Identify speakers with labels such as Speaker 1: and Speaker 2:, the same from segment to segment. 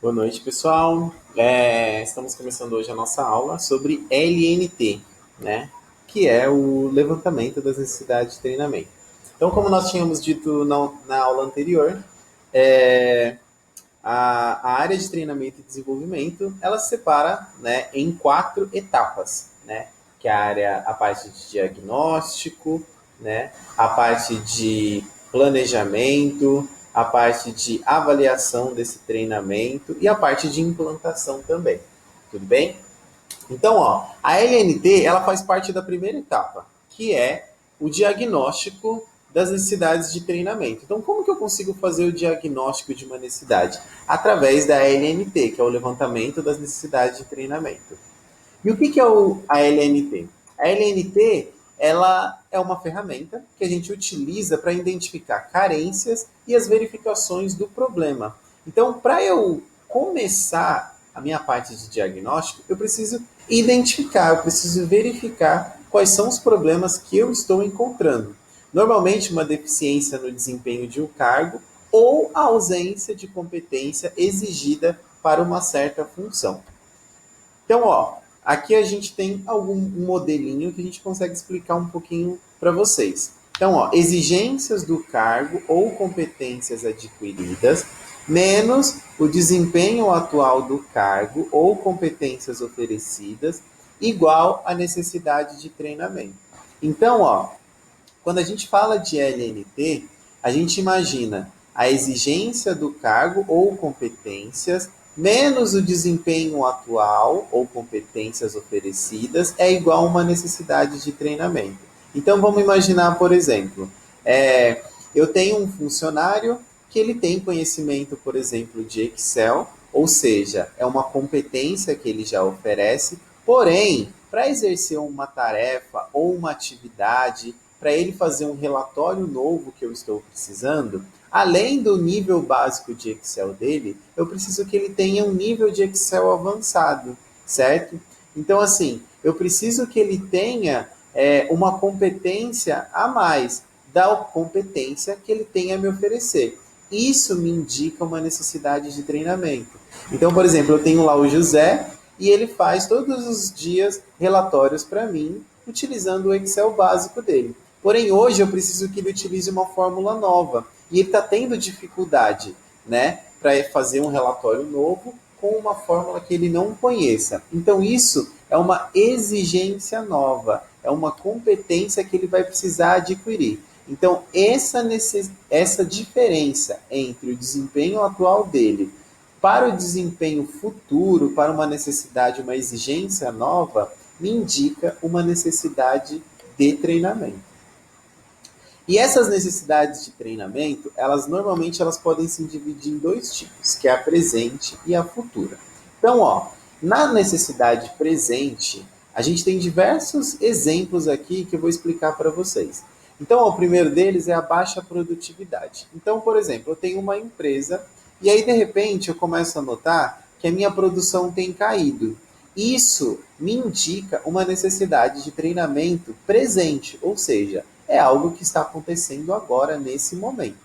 Speaker 1: Boa noite, pessoal. Estamos começando hoje a nossa aula sobre LNT, né? Que é o levantamento das necessidades de treinamento. Então, como nós tínhamos dito na aula anterior, é, a área de treinamento e desenvolvimento ela se separa, né, em quatro etapas, né? Que é a parte de diagnóstico, né? A parte de planejamento, a parte de avaliação desse treinamento e a parte de implantação também. Tudo bem? Então, ó, a LNT ela faz parte da primeira etapa, que é o diagnóstico das necessidades de treinamento. Então, como que eu consigo fazer o diagnóstico de uma necessidade? Através da LNT, que é o levantamento das necessidades de treinamento. E o que é a LNT? A LNT ela é uma ferramenta que a gente utiliza para identificar carências e as verificações do problema. Então, para eu começar a minha parte de diagnóstico, eu preciso identificar, eu preciso verificar quais são os problemas que eu estou encontrando. Normalmente, uma deficiência no desempenho de um cargo ou a ausência de competência exigida para uma certa função. Então, ó, aqui a gente tem algum modelinho que a gente consegue explicar um pouquinho para vocês. Então, ó, exigências do cargo ou competências adquiridas, menos o desempenho atual do cargo ou competências oferecidas, igual a necessidade de treinamento. Então, ó, quando a gente fala de LNT, a gente imagina a exigência do cargo ou competências menos o desempenho atual ou competências oferecidas é igual a uma necessidade de treinamento. Então vamos imaginar, por exemplo, eu tenho um funcionário que ele tem conhecimento, por exemplo, de Excel, ou seja, é uma competência que ele já oferece, porém, para exercer uma tarefa ou uma atividade, para ele fazer um relatório novo que eu estou precisando, além do nível básico de Excel dele, eu preciso que ele tenha um nível de Excel avançado, certo? Então, assim, eu preciso que ele tenha uma competência a mais da competência que ele tem a me oferecer. Isso me indica uma necessidade de treinamento. Então, por exemplo, eu tenho lá o José e ele faz todos os dias relatórios para mim, utilizando o Excel básico dele. Porém, hoje eu preciso que ele utilize uma fórmula nova. E ele está tendo dificuldade, né, para fazer um relatório novo com uma fórmula que ele não conheça. Então, isso é uma exigência nova, é uma competência que ele vai precisar adquirir. Então, essa diferença entre o desempenho atual dele para o desempenho futuro, para uma necessidade, uma exigência nova, me indica uma necessidade de treinamento. E essas necessidades de treinamento, elas podem se dividir em dois tipos, que é a presente e a futura. Então, ó, na necessidade presente, a gente tem diversos exemplos aqui que eu vou explicar para vocês. Então, ó, o primeiro deles é a baixa produtividade. Então, por exemplo, eu tenho uma empresa e aí de repente eu começo a notar que a minha produção tem caído. Isso me indica uma necessidade de treinamento presente, ou seja, é algo que está acontecendo agora, nesse momento.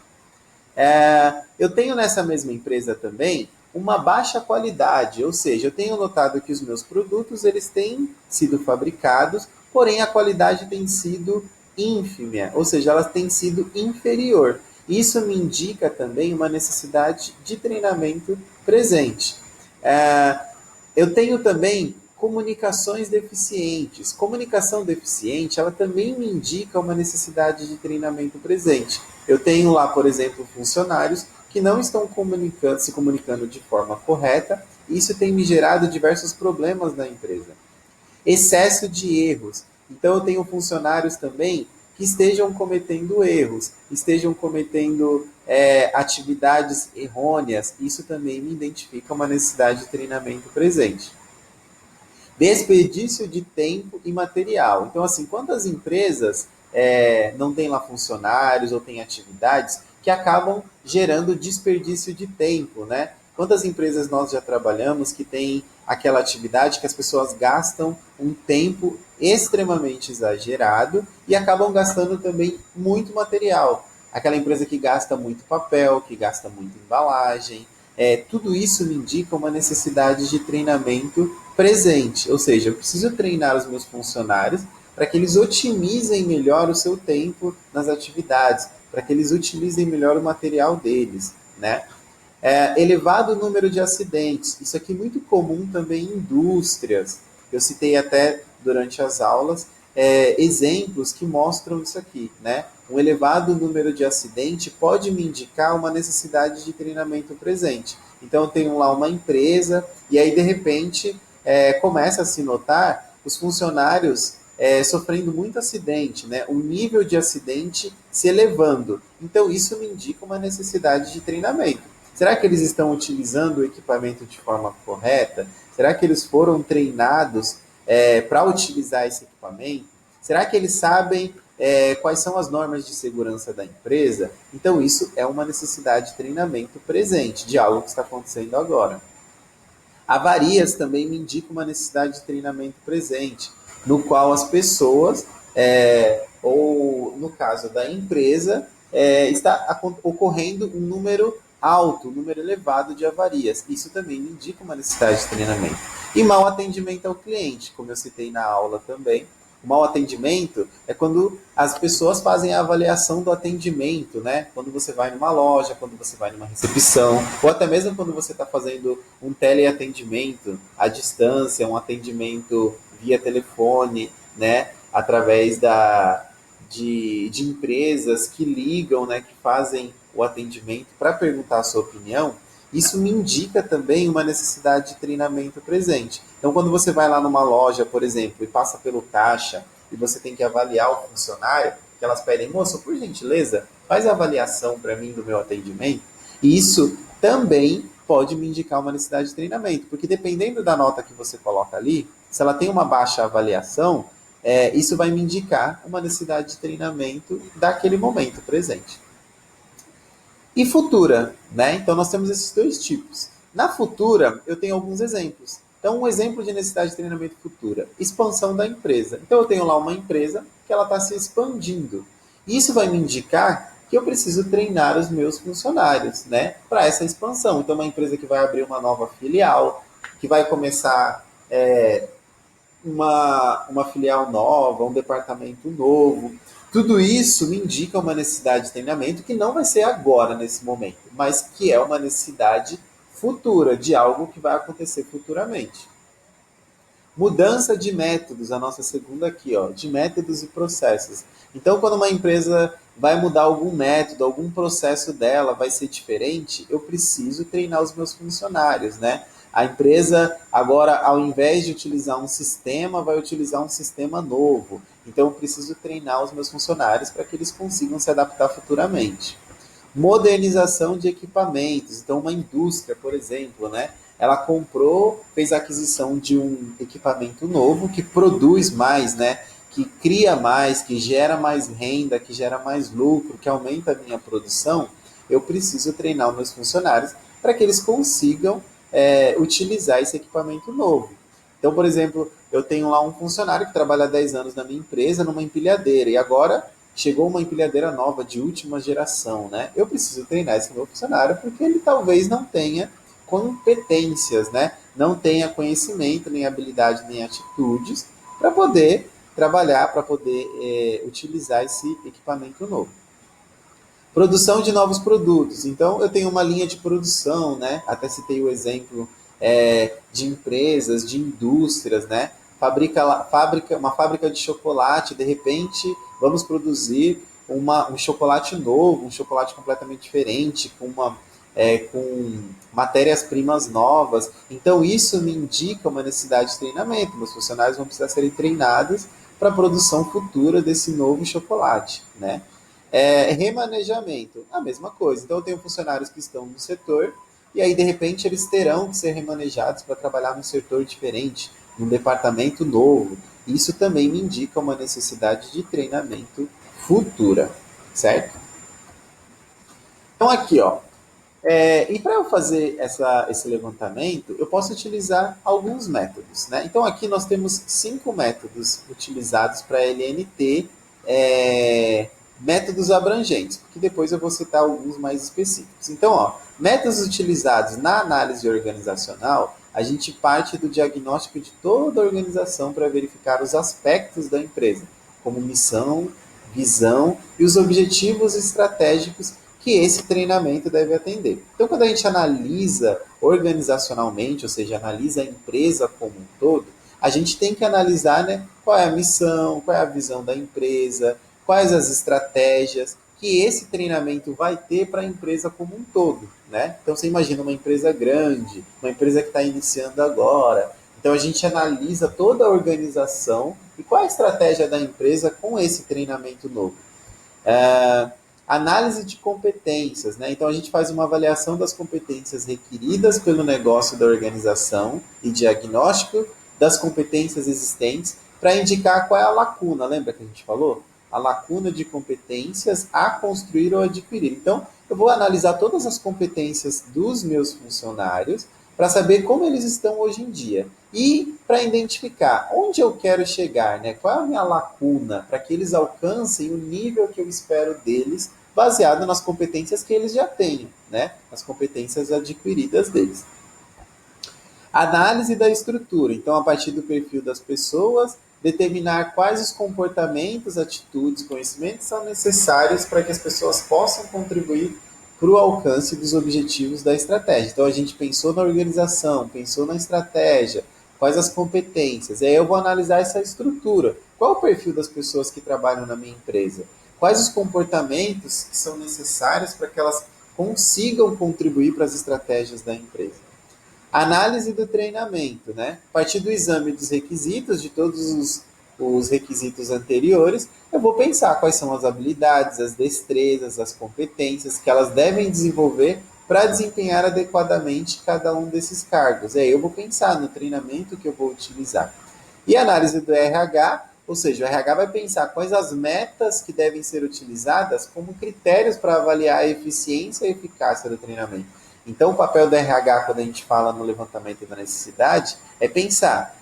Speaker 1: Eu tenho nessa mesma empresa também uma baixa qualidade, ou seja, eu tenho notado que os meus produtos eles têm sido fabricados, porém a qualidade tem sido ínfima, ou seja, ela tem sido inferior. Isso me indica também uma necessidade de treinamento presente. É, eu tenho também comunicações deficientes. Comunicação deficiente, ela também me indica uma necessidade de treinamento presente. Eu tenho lá, por exemplo, funcionários que não estão se comunicando de forma correta, e isso tem me gerado diversos problemas na empresa. Excesso de erros. Então, eu tenho funcionários também que estejam cometendo erros, estejam cometendo atividades errôneas. Isso também me identifica uma necessidade de treinamento presente. Desperdício de tempo e material. Então, assim, quantas empresas não têm lá funcionários ou têm atividades que acabam gerando desperdício de tempo, né? Quantas empresas nós já trabalhamos que tem aquela atividade que as pessoas gastam um tempo extremamente exagerado e acabam gastando também muito material. Aquela empresa que gasta muito papel, que gasta muita embalagem, tudo isso me indica uma necessidade de treinamento presente, ou seja, eu preciso treinar os meus funcionários para que eles otimizem melhor o seu tempo nas atividades, para que eles utilizem melhor o material deles, né? Elevado número de acidentes, isso aqui é muito comum também em indústrias. Eu citei até durante as aulas exemplos que mostram isso aqui, né? Um elevado número de acidente pode me indicar uma necessidade de treinamento presente. Então, eu tenho lá uma empresa e aí, de repente, começa a se notar os funcionários sofrendo muito acidente, né? O nível de acidente se elevando. Então, isso me indica uma necessidade de treinamento. Será que eles estão utilizando o equipamento de forma correta? Será que eles foram treinados para utilizar esse equipamento? Será que eles sabem quais são as normas de segurança da empresa? Então, isso é uma necessidade de treinamento presente, de algo que está acontecendo agora. Avarias também me indicam uma necessidade de treinamento presente, no qual as pessoas, ou no caso da empresa, está ocorrendo um número alto, um número elevado de avarias. Isso também me indica uma necessidade de treinamento. E mau atendimento ao cliente, como eu citei na aula também. O mau atendimento é quando as pessoas fazem a avaliação do atendimento, né? Quando você vai numa loja, quando você vai numa recepção, ou até mesmo quando você está fazendo um teleatendimento à distância, um atendimento via telefone, né? Através de empresas que ligam, né? Que fazem o atendimento para perguntar a sua opinião. Isso me indica também uma necessidade de treinamento presente. Então, quando você vai lá numa loja, por exemplo, e passa pelo caixa e você tem que avaliar o funcionário, que elas pedem, moço, por gentileza, faz a avaliação para mim do meu atendimento. E isso também pode me indicar uma necessidade de treinamento, porque dependendo da nota que você coloca ali, se ela tem uma baixa avaliação, isso vai me indicar uma necessidade de treinamento daquele momento presente. E futura, né? Então nós temos esses dois tipos. Na futura, eu tenho alguns exemplos. Então, um exemplo de necessidade de treinamento futura, expansão da empresa. Então, eu tenho lá uma empresa que ela está se expandindo. Isso vai me indicar que eu preciso treinar os meus funcionários, né, para essa expansão. Então, uma empresa que vai abrir uma nova filial, que vai começar uma filial nova, um departamento novo. Tudo isso me indica uma necessidade de treinamento que não vai ser agora, nesse momento, mas que é uma necessidade futura, de algo que vai acontecer futuramente. Mudança de métodos, a nossa segunda aqui, ó, de métodos e processos. Então, quando uma empresa vai mudar algum método, algum processo dela vai ser diferente, eu preciso treinar os meus funcionários, né? A empresa agora, ao invés de utilizar um sistema, vai utilizar um sistema novo. Então, eu preciso treinar os meus funcionários para que eles consigam se adaptar futuramente. Modernização de equipamentos. Então, uma indústria, por exemplo, né? Ela comprou, fez a aquisição de um equipamento novo que produz mais, né? Que cria mais, que gera mais renda, que gera mais lucro, que aumenta a minha produção. Eu preciso treinar os meus funcionários para que eles consigam utilizar esse equipamento novo. Então, por exemplo, eu tenho lá um funcionário que trabalha há 10 anos na minha empresa, numa empilhadeira, e agora chegou uma empilhadeira nova de última geração, né? Eu preciso treinar esse meu funcionário porque ele talvez não tenha competências, né? Não tenha conhecimento, nem habilidade, nem atitudes para poder trabalhar, para poder utilizar esse equipamento novo. Produção de novos produtos. Então, eu tenho uma linha de produção, né? Até citei o exemplo de empresas, de indústrias, né? Uma fábrica de chocolate, de repente, vamos produzir um chocolate novo, um chocolate completamente diferente, com matérias-primas novas. Então, isso me indica uma necessidade de treinamento. Meus funcionários vão precisar serem treinados para a produção futura desse novo chocolate, né? Remanejamento, a mesma coisa. Então, eu tenho funcionários que estão no setor e aí, de repente, eles terão que ser remanejados para trabalhar num setor diferente, num departamento novo. Isso também me indica uma necessidade de treinamento futura, certo? Então, aqui, ó. E para eu fazer esse levantamento, eu posso utilizar alguns métodos, né? Então, aqui nós temos 5 métodos utilizados para LNT métodos abrangentes, porque depois eu vou citar alguns mais específicos. Então, métodos utilizados na análise organizacional, a gente parte do diagnóstico de toda a organização para verificar os aspectos da empresa, como missão, visão e os objetivos estratégicos que esse treinamento deve atender. Então, quando a gente analisa organizacionalmente, ou seja, analisa a empresa como um todo, a gente tem que analisar, né, qual é a missão, qual é a visão da empresa, quais as estratégias que esse treinamento vai ter para a empresa como um todo, né? Então você imagina uma empresa grande, uma empresa que está iniciando agora. Então a gente analisa toda a organização e qual é a estratégia da empresa com esse treinamento novo. É, análise de competências, né? Então a gente faz uma avaliação das competências requeridas pelo negócio da organização e diagnóstico das competências existentes para indicar qual é a lacuna. Lembra que a gente falou? A lacuna de competências a construir ou adquirir. Então, eu vou analisar todas as competências dos meus funcionários para saber como eles estão hoje em dia e para identificar onde eu quero chegar, né? Qual é a minha lacuna para que eles alcancem o nível que eu espero deles, baseado nas competências que eles já têm, né? As competências adquiridas deles. Análise da estrutura. Então, a partir do perfil das pessoas, determinar quais os comportamentos, atitudes, conhecimentos são necessários para que as pessoas possam contribuir para o alcance dos objetivos da estratégia. Então, a gente pensou na organização, pensou na estratégia, quais as competências. E aí eu vou analisar essa estrutura. Qual o perfil das pessoas que trabalham na minha empresa? Quais os comportamentos que são necessários para que elas consigam contribuir para as estratégias da empresa? Análise do treinamento, né? A partir do exame dos requisitos, de todos os requisitos anteriores, eu vou pensar quais são as habilidades, as destrezas, as competências que elas devem desenvolver para desempenhar adequadamente cada um desses cargos. E aí eu vou pensar no treinamento que eu vou utilizar. E a análise do RH, ou seja, o RH vai pensar quais as metas que devem ser utilizadas como critérios para avaliar a eficiência e eficácia do treinamento. Então, o papel do RH, quando a gente fala no levantamento da necessidade, é pensar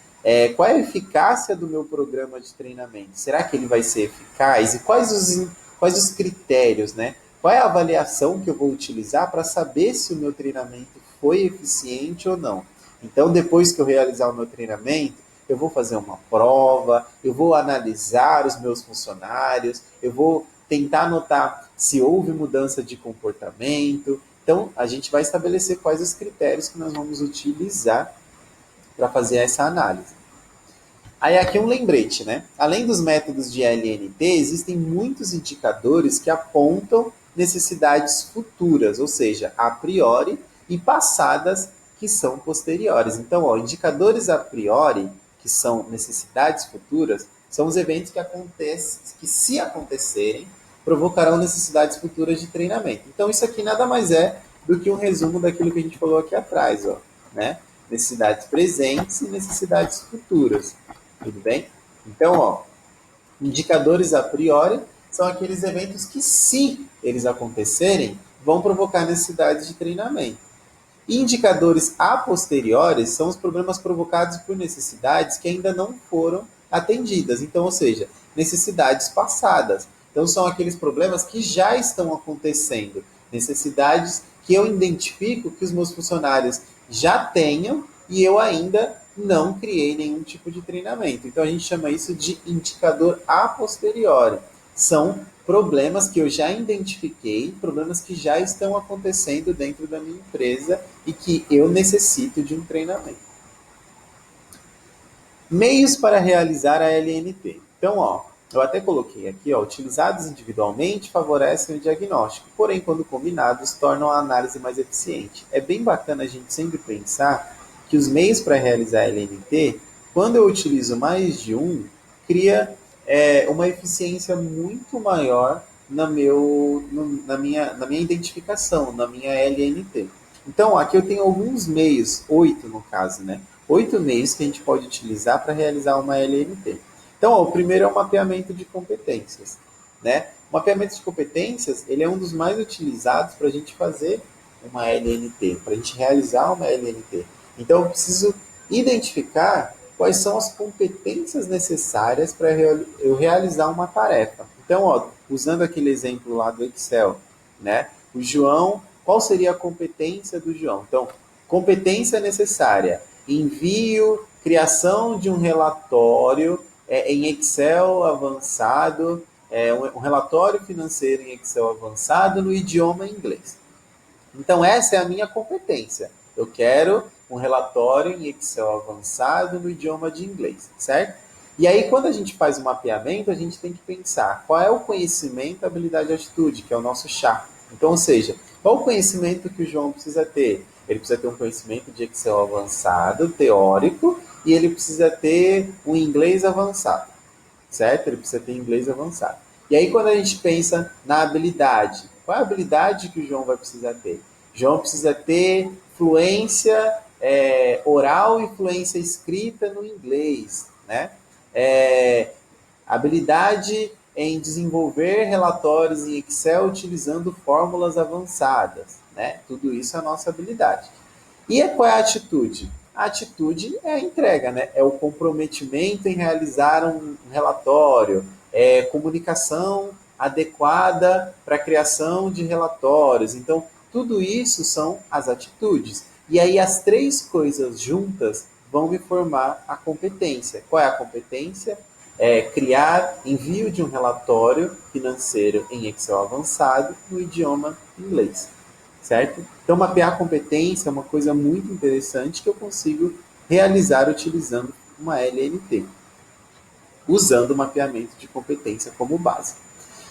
Speaker 1: qual é a eficácia do meu programa de treinamento? Será que ele vai ser eficaz? E quais os critérios, né? Qual é a avaliação que eu vou utilizar para saber se o meu treinamento foi eficiente ou não? Então, depois que eu realizar o meu treinamento, eu vou fazer uma prova, eu vou analisar os meus funcionários, eu vou tentar notar se houve mudança de comportamento. Então, a gente vai estabelecer quais os critérios que nós vamos utilizar para fazer essa análise. Aí aqui um lembrete, né? Além dos métodos de LNT, existem muitos indicadores que apontam necessidades futuras, ou seja, a priori e passadas que são posteriores. Então, indicadores a priori, que são necessidades futuras, são os eventos que acontecem, que se acontecerem, provocarão necessidades futuras de treinamento. Então, isso aqui nada mais é do que um resumo daquilo que a gente falou aqui atrás, né? Necessidades presentes e necessidades futuras. Tudo bem? Então, indicadores a priori são aqueles eventos que, se eles acontecerem, vão provocar necessidades de treinamento. E indicadores a posteriori são os problemas provocados por necessidades que ainda não foram atendidas. Então, ou seja, necessidades passadas. Então, são aqueles problemas que já estão acontecendo. Necessidades que eu identifico que os meus funcionários já tenham e eu ainda não criei nenhum tipo de treinamento. Então, a gente chama isso de indicador a posteriori. São problemas que eu já identifiquei, problemas que já estão acontecendo dentro da minha empresa e que eu necessito de um treinamento. Meios para realizar a LNT. Então, eu até coloquei aqui, utilizados individualmente favorecem o diagnóstico, porém, quando combinados, tornam a análise mais eficiente. É bem bacana a gente sempre pensar que os meios para realizar a LNT, quando eu utilizo mais de um, cria uma eficiência muito maior na minha identificação, na minha LNT. Então, aqui eu tenho alguns meios, 8 no caso, né? 8 meios que a gente pode utilizar para realizar uma LNT. Então, o primeiro é o mapeamento de competências, né? O mapeamento de competências, ele é um dos mais utilizados para a gente fazer uma LNT, para a gente realizar uma LNT. Então, eu preciso identificar quais são as competências necessárias para eu realizar uma tarefa. Então, usando aquele exemplo lá do Excel, né? O João, qual seria a competência do João? Então, competência necessária: envio, criação de um relatório em Excel avançado, um relatório financeiro em Excel avançado no idioma inglês. Então, essa é a minha competência. Eu quero um relatório em Excel avançado no idioma de inglês, certo? E aí, quando a gente faz o mapeamento, a gente tem que pensar qual é o conhecimento, habilidade e atitude, que é o nosso chá. Então, ou seja, qual o conhecimento que o João precisa ter? Ele precisa ter um conhecimento de Excel avançado, teórico, e ele precisa ter um inglês avançado, certo? Ele precisa ter inglês avançado. E aí, quando a gente pensa na habilidade, qual é a habilidade que o João vai precisar ter? O João precisa ter fluência oral e fluência escrita no inglês, né? É, habilidade em desenvolver relatórios em Excel utilizando fórmulas avançadas, né? Tudo isso é a nossa habilidade. E qual é a atitude? A atitude é a entrega, né? É o comprometimento em realizar um relatório, é comunicação adequada para a criação de relatórios. Então, tudo isso são as atitudes. E aí as três coisas juntas vão me formar a competência. Qual é a competência? É criar envio de um relatório financeiro em Excel avançado no idioma inglês, certo? Então, mapear a competência é uma coisa muito interessante que eu consigo realizar utilizando uma LNT, usando o mapeamento de competência como base.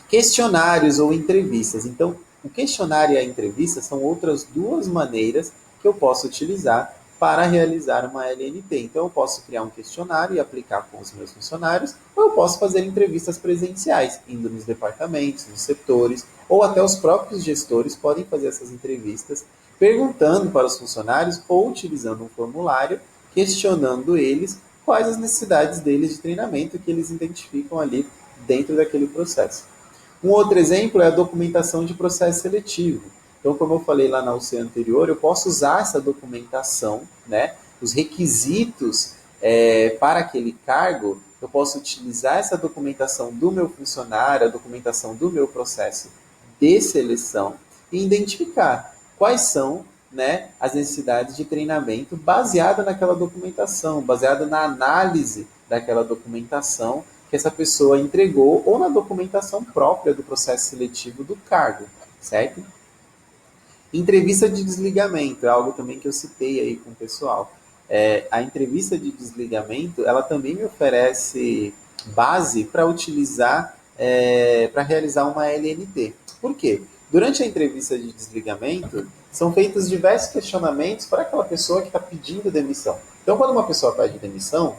Speaker 1: Questionários ou entrevistas. Então, o questionário e a entrevista são outras duas maneiras que eu posso utilizar para realizar uma LNT. Então, eu posso criar um questionário e aplicar com os meus funcionários, ou eu posso fazer entrevistas presenciais, indo nos departamentos, nos setores, ou até os próprios gestores podem fazer essas entrevistas, perguntando para os funcionários ou utilizando um formulário, questionando eles quais as necessidades deles de treinamento que eles identificam ali dentro daquele processo. Um outro exemplo é a documentação de processo seletivo. Então, como eu falei lá na UC anterior, eu posso usar essa documentação, né, os requisitos para aquele cargo, eu posso utilizar essa documentação do meu funcionário, a documentação do meu processo de seleção e identificar quais são, né, as necessidades de treinamento baseada naquela documentação, baseada na análise daquela documentação que essa pessoa entregou ou na documentação própria do processo seletivo do cargo, certo? Entrevista de desligamento é algo também que eu citei aí com o pessoal. A entrevista de desligamento, ela também me oferece base para utilizar, para realizar uma LNT. Por quê? Durante a entrevista de desligamento, são feitos diversos questionamentos para aquela pessoa que está pedindo demissão. Então, quando uma pessoa pede demissão,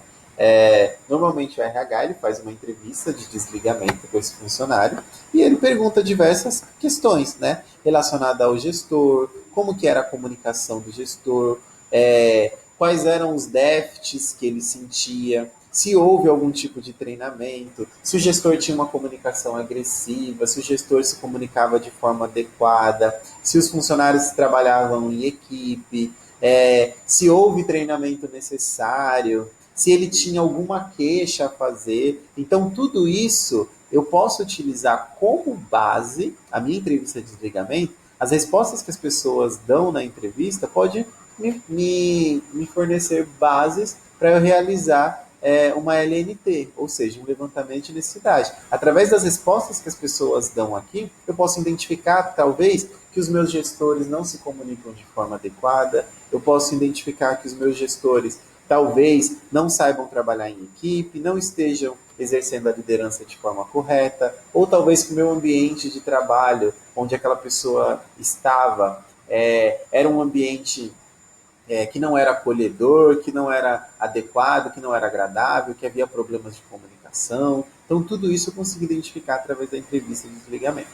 Speaker 1: normalmente o RH ele faz uma entrevista de desligamento com esse funcionário e ele pergunta diversas questões, né, relacionadas ao gestor, como que era a comunicação do gestor, quais eram os déficits que ele sentia, se houve algum tipo de treinamento, se o gestor tinha uma comunicação agressiva, se o gestor se comunicava de forma adequada, se os funcionários trabalhavam em equipe, se houve treinamento necessário, se ele tinha alguma queixa a fazer. Então, tudo isso eu posso utilizar como base a minha entrevista de desligamento. As respostas que as pessoas dão na entrevista pode me fornecer bases para eu realizar uma LNT, ou seja, um levantamento de necessidade. Através das respostas que as pessoas dão aqui, eu posso identificar, talvez, que os meus gestores não se comunicam de forma adequada, eu posso identificar que os meus gestores talvez não saibam trabalhar em equipe, não estejam exercendo a liderança de forma correta, ou talvez que o meu ambiente de trabalho, onde aquela pessoa estava, era um ambiente que não era acolhedor, que não era adequado, que não era agradável, que havia problemas de comunicação. Então, tudo isso eu consegui identificar através da entrevista de desligamento.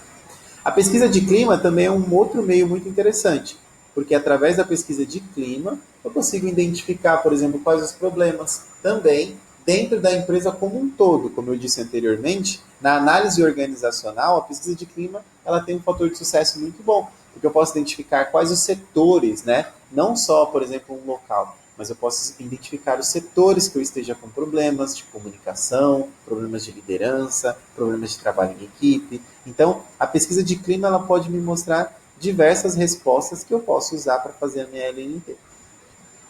Speaker 1: A pesquisa de clima também é um outro meio muito interessante, porque através da pesquisa de clima eu consigo identificar, por exemplo, quais os problemas também dentro da empresa como um todo. Como eu disse anteriormente, na análise organizacional, a pesquisa de clima ela tem um fator de sucesso muito bom, porque eu posso identificar quais os setores, né? Não só, por exemplo, um local, mas eu posso identificar os setores que eu esteja com problemas de comunicação, problemas de liderança, problemas de trabalho em equipe. Então, a pesquisa de clima ela pode me mostrar diversas respostas que eu posso usar para fazer a minha LNT.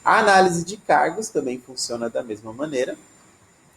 Speaker 1: A análise de cargos também funciona da mesma maneira.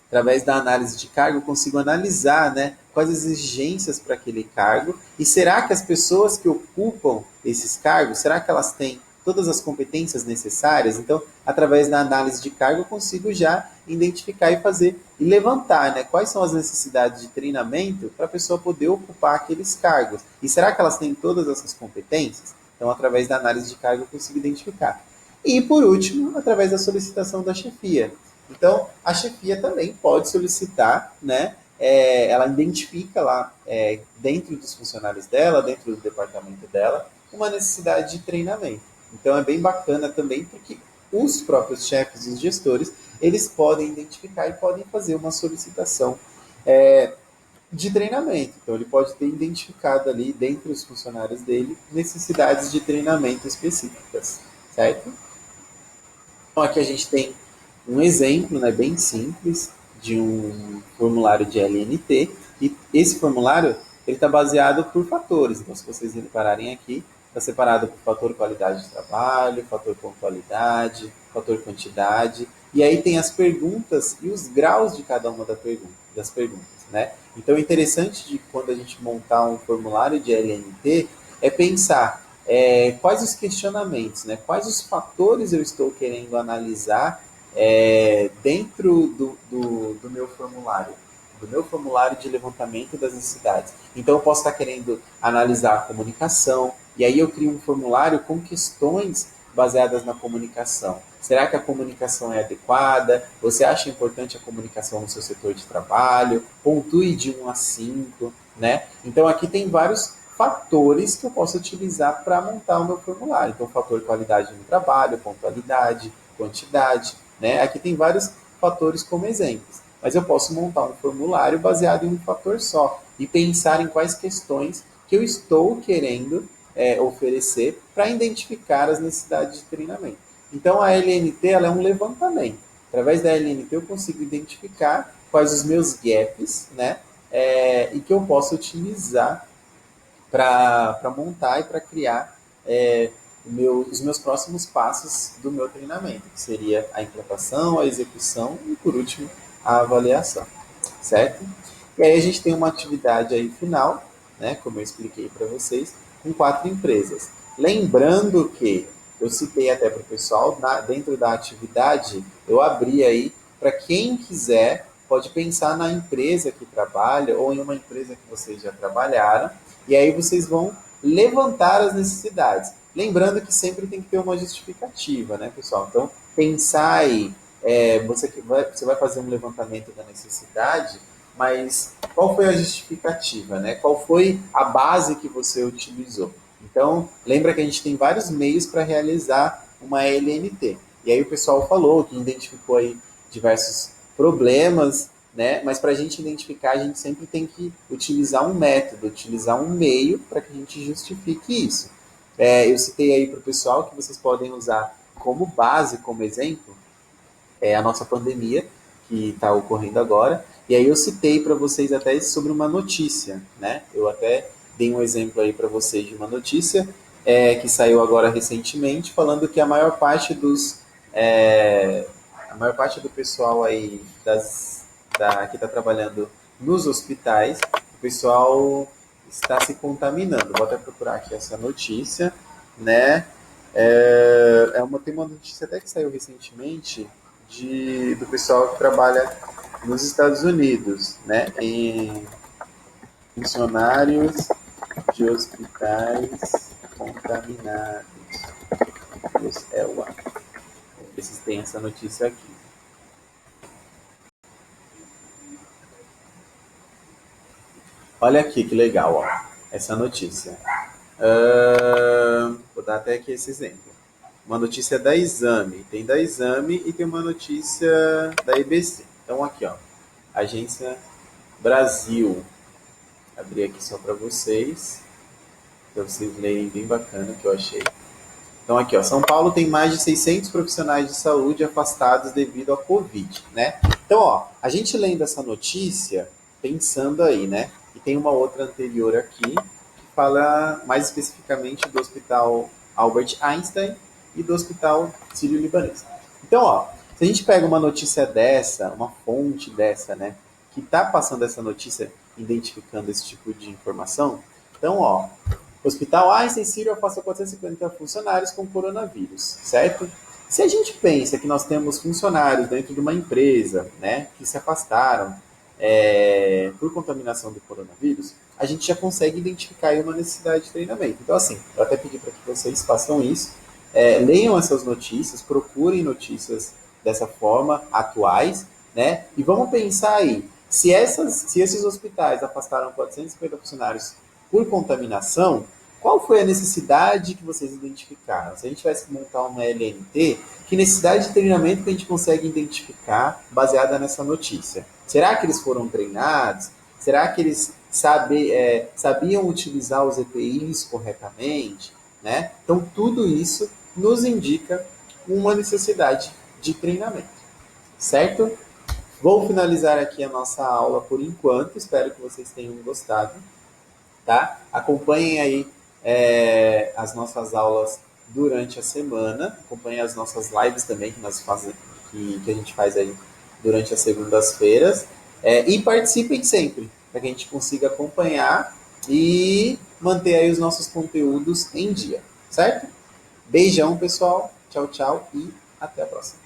Speaker 1: Através da análise de cargo, eu consigo analisar, né, quais as exigências para aquele cargo e será que as pessoas que ocupam esses cargos, será que elas têm todas as competências necessárias? Então, através da análise de cargo, eu consigo já identificar e fazer e levantar, né, quais são as necessidades de treinamento para a pessoa poder ocupar aqueles cargos. E será que elas têm todas essas competências? Então, através da análise de cargo, eu consigo identificar. E, por último, através da solicitação da chefia. Então, a chefia também pode solicitar, né? Ela identifica lá, dentro dos funcionários dela, dentro do departamento dela, uma necessidade de treinamento. Então, é bem bacana também, porque os próprios chefes, os gestores, eles podem identificar e podem fazer uma solicitação de treinamento. Então, ele pode ter identificado ali, dentre os funcionários dele, necessidades de treinamento específicas, certo? Então, aqui a gente tem um exemplo, né, bem simples de um formulário de LNT e esse formulário ele está baseado por fatores. Então, se vocês repararem aqui, está separado por fator qualidade de trabalho, fator pontualidade, fator quantidade e aí tem as perguntas e os graus de cada uma das perguntas, né? Então, o interessante de quando a gente montar um formulário de LNT é pensar quais os questionamentos, né? Quais os fatores eu estou querendo analisar dentro do meu formulário de levantamento das necessidades. Então, eu posso estar querendo analisar a comunicação, e aí eu crio um formulário com questões baseadas na comunicação. Será que a comunicação é adequada? Você acha importante a comunicação no seu setor de trabalho? Pontue de 1 a 5, né? Então, aqui tem vários fatores que eu posso utilizar para montar o meu formulário. Então, fator qualidade no trabalho, pontualidade, quantidade, né? Aqui tem vários fatores como exemplos, mas eu posso montar um formulário baseado em um fator só e pensar em quais questões que eu estou querendo oferecer para identificar as necessidades de treinamento. Então, a LNT ela é um levantamento. Através da LNT eu consigo identificar quais os meus gaps, né? E que eu posso utilizar para montar e para criar os meus próximos passos do meu treinamento, que seria a implantação, a execução e, por último, a avaliação, certo? E aí a gente tem uma atividade aí final, né, como eu expliquei para vocês, com 4 empresas. Lembrando que eu citei até para o pessoal, dentro da atividade, eu abri aí para quem quiser, pode pensar na empresa que trabalha ou em uma empresa que vocês já trabalharam, e aí vocês vão levantar as necessidades. Lembrando que sempre tem que ter uma justificativa, né, pessoal? Então, pensar aí, você vai fazer um levantamento da necessidade, mas qual foi a justificativa, né? Qual foi a base que você utilizou? Então, lembra que a gente tem vários meios para realizar uma LNT. E aí o pessoal falou que identificou aí diversos problemas, né? Mas para a gente identificar, a gente sempre tem que utilizar um método, utilizar um meio para que a gente justifique isso. Eu citei aí para o pessoal que vocês podem usar como base, como exemplo, a nossa pandemia que está ocorrendo agora. E aí eu citei para vocês até sobre uma notícia, né? Eu até dei um exemplo aí para vocês de uma notícia que saiu agora recentemente, falando que a maior parte do pessoal aí que está trabalhando nos hospitais, o pessoal está se contaminando. Vou até procurar aqui essa notícia, né? Tem uma notícia até que saiu recentemente do pessoal que trabalha nos Estados Unidos, né? Em funcionários de hospitais contaminados. Vamos ver se tem essa notícia aqui. Olha aqui que legal, ó, essa notícia. Vou dar até aqui esse exemplo. Uma notícia da Exame, tem da Exame e tem uma notícia da IBC. Então aqui, ó, Agência Brasil. Abri aqui só para vocês lerem bem bacana que eu achei. Então aqui, ó, São Paulo tem mais de 600 profissionais de saúde afastados devido à Covid, né? Então, ó, a gente lendo essa notícia, pensando aí, né? E tem uma outra anterior aqui, que fala mais especificamente do Hospital Albert Einstein e do Hospital Sírio-Libanês. Então, ó, se a gente pega uma notícia dessa, uma fonte dessa, né, que está passando essa notícia identificando esse tipo de informação, então, ó, Hospital Einstein Sírio afasta 450 funcionários com coronavírus, certo? Se a gente pensa que nós temos funcionários dentro de uma empresa, né, que se afastaram por contaminação do coronavírus, a gente já consegue identificar aí uma necessidade de treinamento. Então, assim, eu até pedi para que vocês façam isso, leiam essas notícias, procurem notícias dessa forma, atuais, né? E vamos pensar aí, se esses hospitais afastaram 450 funcionários por contaminação, qual foi a necessidade que vocês identificaram? Se a gente tivesse que montar uma LNT, que necessidade de treinamento que a gente consegue identificar baseada nessa notícia? Será que eles foram treinados? Será que eles sabiam utilizar os EPIs corretamente? Né? Então, tudo isso nos indica uma necessidade de treinamento, certo? Vou finalizar aqui a nossa aula por enquanto, espero que vocês tenham gostado, tá? Acompanhem aí as nossas aulas durante a semana, acompanhem as nossas lives também que a gente faz aí durante as segundas-feiras, e participem sempre, para que a gente consiga acompanhar e manter aí os nossos conteúdos em dia, certo? Beijão, pessoal. Tchau, tchau e até a próxima.